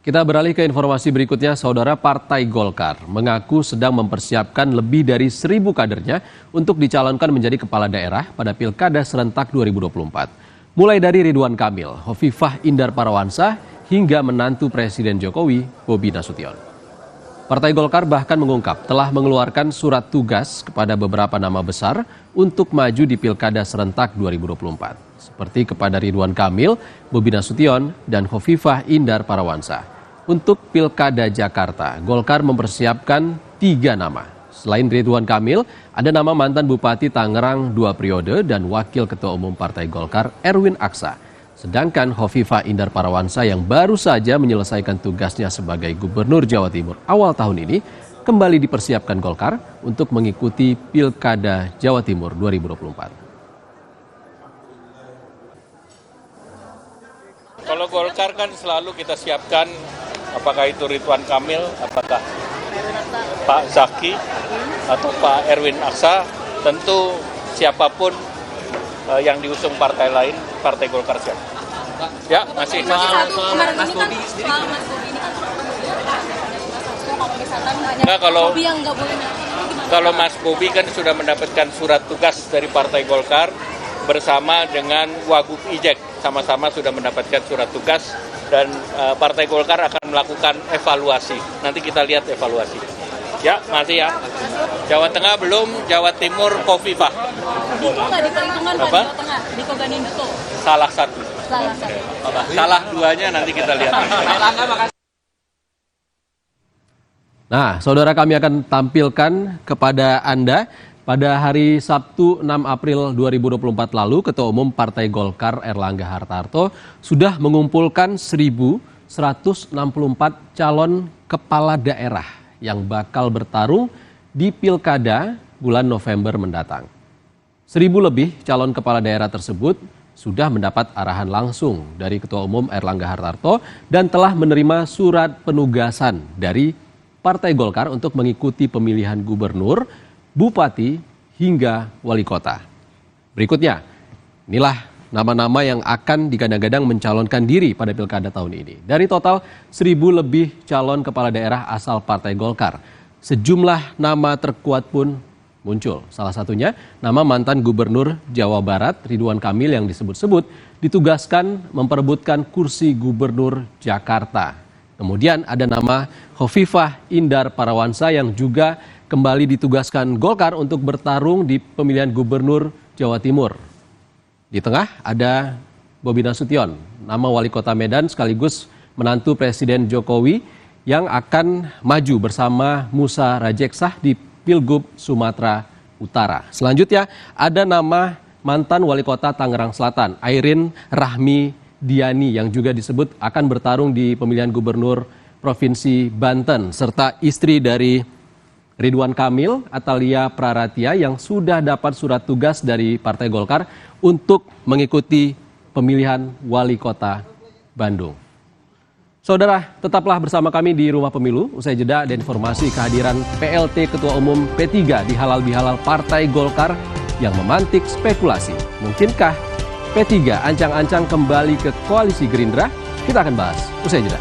Kita beralih ke informasi berikutnya, Saudara. Partai Golkar mengaku sedang mempersiapkan lebih dari 1.000 kadernya untuk dicalonkan menjadi kepala daerah pada Pilkada serentak 2024. Mulai dari Ridwan Kamil, Hovifah Indar Parawansa, hingga menantu Presiden Jokowi, Bobi Nasution. Partai Golkar bahkan mengungkap telah mengeluarkan surat tugas kepada beberapa nama besar untuk maju di Pilkada serentak 2024. Seperti kepada Ridwan Kamil, Bobi Nasution, dan Hovifah Indar Parawansa. Untuk Pilkada Jakarta, Golkar mempersiapkan 3 nama. Selain Ridwan Kamil, ada nama mantan Bupati Tangerang 2 periode dan Wakil Ketua Umum Partai Golkar Erwin Aksa. Sedangkan Hovifah Indar Parawansa yang baru saja menyelesaikan tugasnya sebagai Gubernur Jawa Timur awal tahun ini, kembali dipersiapkan Golkar untuk mengikuti Pilkada Jawa Timur 2024. Kalau Golkar kan selalu kita siapkan, apakah itu Ridwan Kamil, apakah Pak Zaki, atau Pak Erwin Aksa, tentu siapapun yang diusung partai lain, Partai Golkar siap. Ya, masih. Mas Bobi sendiri. Nah, kalau Mas Bobi kan sudah mendapatkan surat tugas dari Partai Golkar bersama dengan Wagub Ijek, sama-sama sudah mendapatkan surat tugas dan Partai Golkar akan melakukan evaluasi. Nanti kita lihat evaluasi. Ya, masih ya. Jawa Tengah belum, Jawa Timur Hovifah. Itu nggak diperhitungkan Pak, Jawa Tengah, di Koganinduto. Salah satu. Salah duanya nanti kita lihat. Nah, saudara, kami akan tampilkan kepada Anda pada hari Sabtu 6 April 2024 lalu, Ketua Umum Partai Golkar Erlangga Hartarto sudah mengumpulkan 1.164 calon kepala daerah yang bakal bertarung di Pilkada bulan November mendatang. 1.000 lebih calon kepala daerah tersebut sudah mendapat arahan langsung dari Ketua Umum Erlangga Hartarto dan telah menerima surat penugasan dari Partai Golkar untuk mengikuti pemilihan gubernur, bupati, hingga wali kota. Berikutnya, inilah nama-nama yang akan digadang-gadang mencalonkan diri pada Pilkada tahun ini. Dari total 1.000 lebih calon kepala daerah asal Partai Golkar, sejumlah nama terkuat pun muncul. Salah satunya nama mantan Gubernur Jawa Barat Ridwan Kamil yang disebut-sebut ditugaskan memperebutkan kursi Gubernur Jakarta. Kemudian ada nama Hovifah Indar Parawansa yang juga kembali ditugaskan Golkar untuk bertarung di pemilihan Gubernur Jawa Timur. Di tengah ada Bobi Nasution, nama wali kota Medan sekaligus menantu Presiden Jokowi yang akan maju bersama Musa Rajeksah di Pilgub Sumatera Utara. Selanjutnya ada nama mantan wali kota Tangerang Selatan, Airin Rahmi Diani, yang juga disebut akan bertarung di pemilihan Gubernur Provinsi Banten, serta istri dari Ridwan Kamil, Atalia Praratia, yang sudah dapat surat tugas dari Partai Golkar untuk mengikuti pemilihan wali kota Bandung. Saudara, tetaplah bersama kami di Rumah Pemilu. Usai jeda ada informasi kehadiran PLT Ketua Umum P3 di halal bihalal Partai Golkar yang memantik spekulasi. Mungkinkah P3 ancang-ancang kembali ke koalisi Gerindra? Kita akan bahas usai jeda.